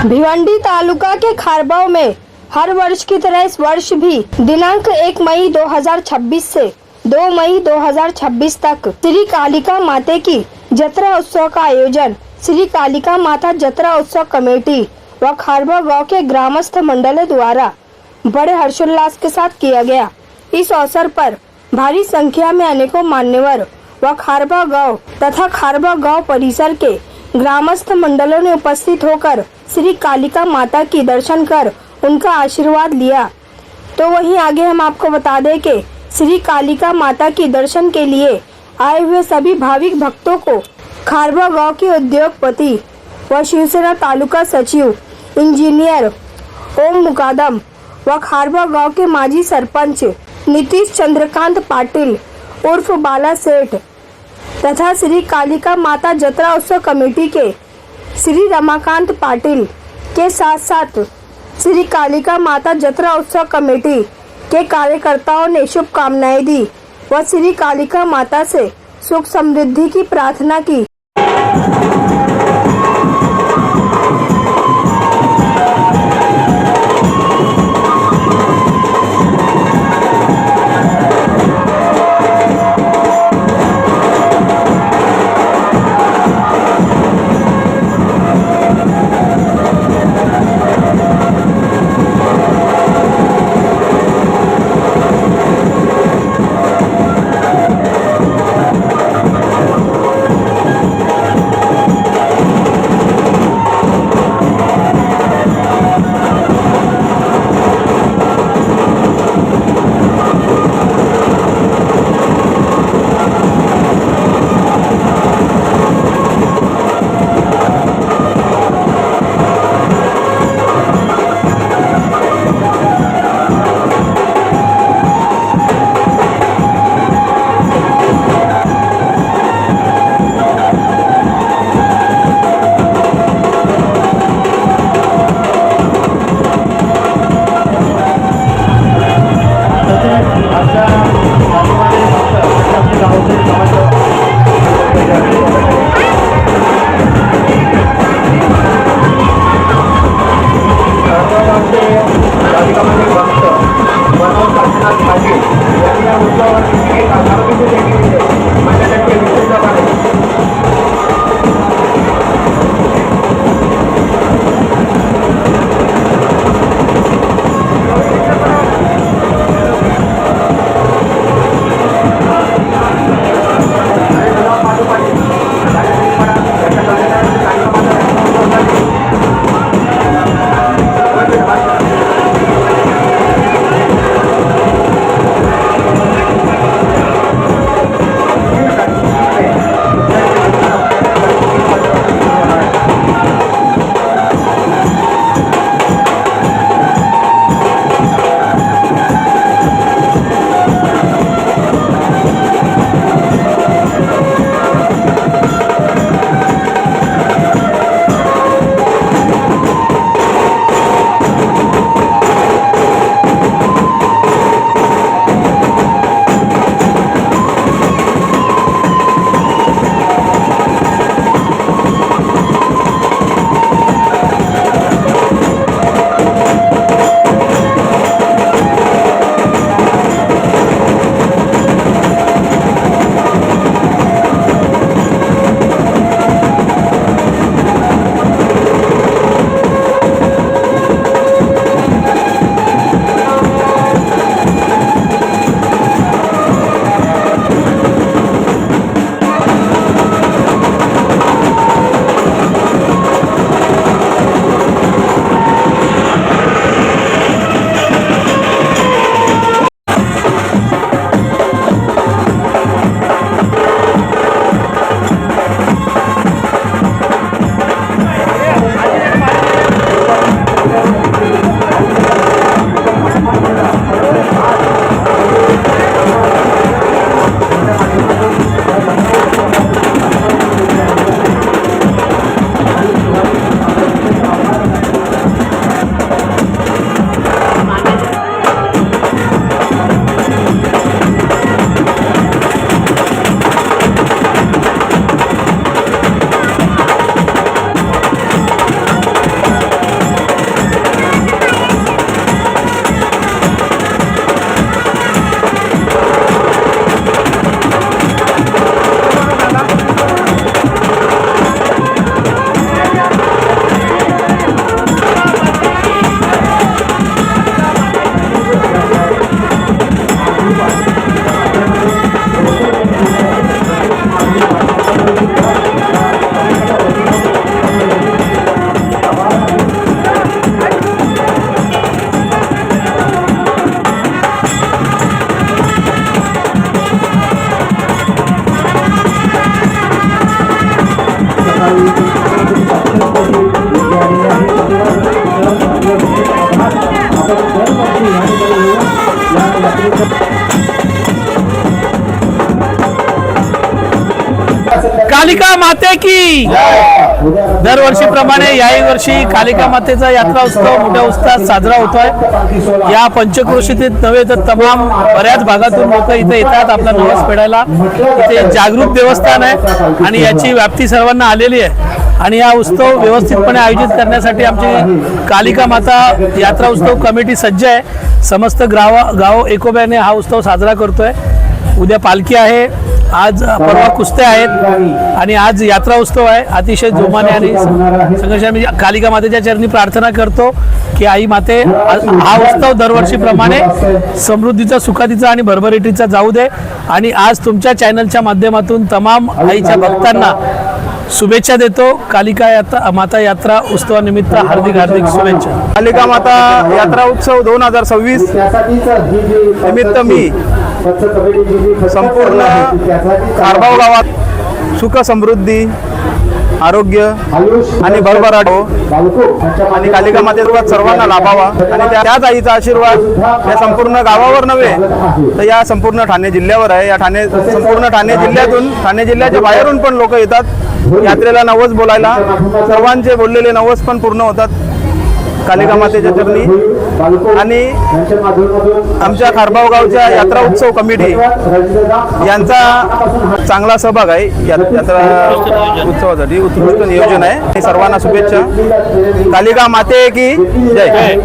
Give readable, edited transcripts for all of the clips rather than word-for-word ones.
भिवंडी तालुका के खारबाव में हर वर्ष की तरह इस वर्ष भी दिनांक 1 मई 2026 से 2 मई 2026 तक श्री कालिका माता की जत्रा उत्सव का आयोजन श्री कालिका माता जत्रा उत्सव कमेटी व खारबाव गांव के ग्रामस्थ मंडल द्वारा बड़े हर्षोल्लास के साथ किया गया। इस अवसर पर भारी संख्या में अनेकों मान्यवर व खारबाव गांव तथा खारबाव गांव परिसर के ग्रामस्थ मंडलों ने उपस्थित होकर श्री कालिका माता की दर्शन कर उनका आशीर्वाद लिया। तो वहीं आगे हम आपको बता दें कि श्री कालिका माता की दर्शन के लिए आए हुए सभी भाविक भक्तों को खारबाव गांव के उद्योगपति व शिवसेना तालुका सचिव इंजीनियर ओम मुकादम व खारबाव गांव के माजी सरपंच नीतीश चंद्रकांत पाटिल उर्फ बाला सेठ तथा श्री कालिका माता जत्रा उत्सव कमेटी के श्री रमाकांत पाटिल के साथ साथ श्री कालिका माता जत्रा उत्सव कमेटी के कार्यकर्ताओं ने शुभकामनाएं दी व श्री कालिका माता से सुख समृद्धि की प्रार्थना की। कालिका माते की दरवर्षीप्रमाणे याही वर्षी कालिका मातेचा यात्रा उत्सव मोठ्या उत्साहात साजरा होतोय। या पंचक्रोशीत नव्हे तर तमाम बऱ्याच भागातून लोक इथे येतात आपला नवस फेडायला। इथे जागृत देवस्थान आहे आणि याची व्याप्ती सर्वांना आलेली आहे आणि हा उत्सव व्यवस्थितपणे आयोजित करण्यासाठी आमची कालिका माता यात्रा उत्सव कमिटी सज्ज आहे। समस्त गाव एकोप्याने हा उत्सव साजरा करतोय। उद्या पालखी आहे, आज परवा कुस्त्या आहेत आणि आज यात्रा उत्सव आहे। अतिशय जोमाने आणि संघर्षाने मी कालिका मातेच्या चरणी प्रार्थना करतो की आई माते हा उत्सव दरवर्षीप्रमाणे समृद्धीचा, सुखातीचा आणि भरभराटीचा जाऊ दे। आणि आज तुमच्या चॅनलच्या माध्यमातून तमाम आईच्या भक्तांना शुभेच्छा देतो। कालिका माता यात्रा उत्सवानिमित्त हार्दिक हार्दिक शुभेच्छा। कालिका माता यात्रा उत्सव 2026 निमित्त मी संपूर्ण खारबाव गावात सुख समृद्धी, आरोग्य आणि भरभराट हो आणि कालिका मातेचा सर्वांना लाभावा आणि त्याच आईचा आशीर्वाद या संपूर्ण गावावर नव्हे तर या संपूर्ण ठाणे जिल्ह्यावर आहे। या संपूर्ण ठाणे जिल्ह्यातून, ठाणे जिल्ह्याच्या बाहेरून पण लोक येतात यात्रेला नवस बोलायला। सर्वांचे बोललेले नवस पण पूर्ण होतात कालिका मातेच्या चरणी। आणि आमच्या खारबाव गावच्या यात्रा उत्सव कमिटी यांचा चांगला सहभाग आहे यात्रा उत्सवासाठी, उत्कृष्ट नियोजन आहे। सर्वांना शुभेच्छा। कालिका माते की जय।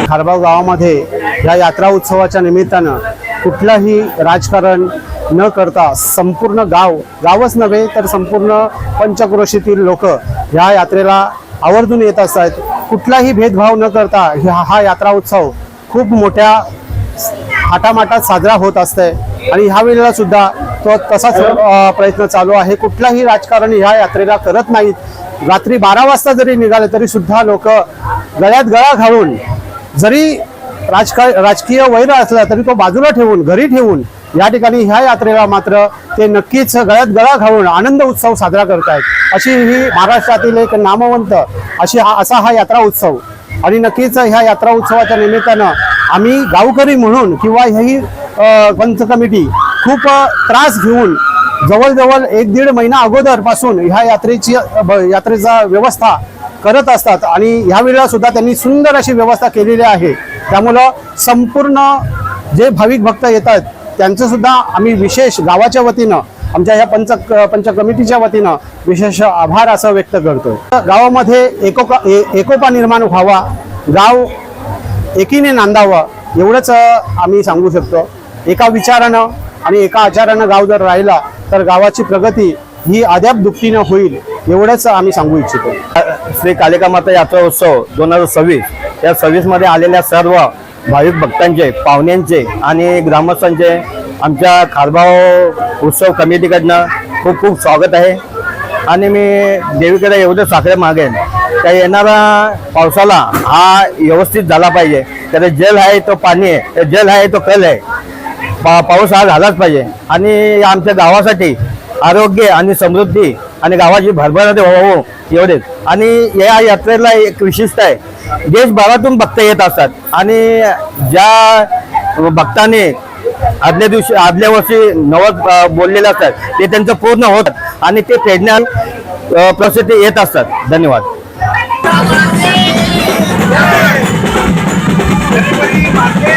खारबाव गावामध्ये या यात्रा उत्सवाच्या निमित्तानं कुठलाही राजकारण न करता संपूर्ण गावच नव्हे तर संपूर्ण पंचक्रोशीतील लोक ह्या यात्रेला आवर्जून येत असतात। कुठलाही भेदभाव न करता हा यात्रा उत्सव खूप मोठ्या थाटामाटात साजरा होत असते आणि ह्या वेळेला सुद्धा तो तसाच प्रयत्न चालू आहे। कुठलाही राजकारण ह्या यात्रेला करत नाहीत। रात्री 12 वाजता जरी निघाले तरी सुद्धा लोक गळ्यात गळा घालून, जरी राजकीय वैर असला तरी तो बाजूला ठेवून, घरी ठेवून या ठिकाणी ह्या यात्रेला मात्र ते नक्कीच गळ्यात गळा घालून आनंद उत्सव साजरा करतायत। अशी ही महाराष्ट्रातील एक नामवंत असा हा यात्रा उत्सव। आणि नक्कीच ह्या यात्रा उत्सवाच्या निमित्तानं आम्ही गावकरी म्हणून किंवा ही पंच कमिटी खूप त्रास घेऊन जवळजवळ 1-1.5 महिना अगोदरपासून ह्या यात्रेचा व्यवस्था करत असतात आणि ह्या वेळेला सुद्धा त्यांनी सुंदर अशी व्यवस्था केलेली आहे। त्यामुळं संपूर्ण जे भाविक भक्त येतात त्यांचं सुद्धा आम्ही विशेष गावाच्या वतीनं, आमच्या ह्या पंच कमिटीच्या वतीनं विशेष आभार असं व्यक्त करतोय। गावामध्ये एकोपा निर्माण व्हावा, गाव एकीने नांदावं एवढंच आम्ही सांगू शकतो। एका विचारानं आणि एका आचारानं गाव जर राहिला तर गावाची प्रगती ही अद्याप दुपटीनं होईल एवढंच आम्ही सांगू इच्छितो। श्री कालिका माता यात्रा उत्सव 2026 या 26 मध्ये आलेल्या सर्व भाविक भक्तांचे, पाहुण्यांचे आणि ग्रामस्थांचे आमच्या खारबाव उत्सव कमिटीकडनं खूप खूप स्वागत आहे। आणि मी देवीकडे एवढं साखरे मागेन त्या येणारा पावसाला हा व्यवस्थित झाला पाहिजे। तर जल आहे तो पाणी आहे, जल आहे तो कल आहे। पाऊस हा झालाच पाहिजे आणि आमच्या गावासाठी आरोग्य आणि समृद्धी आणि गावाची भरभराट हो एवढेच. आणि या यात्रेला एक विशेषता आहे, देशभरातून भक्त येत असतात आणि ज्या भक्ताने आदल्या वर्षी नवस बोललेले असतात ते त्यांचं पूर्ण होत आणि ते फेडण्या प्रसिद्धी येत असतात. धन्यवाद. गणपती माते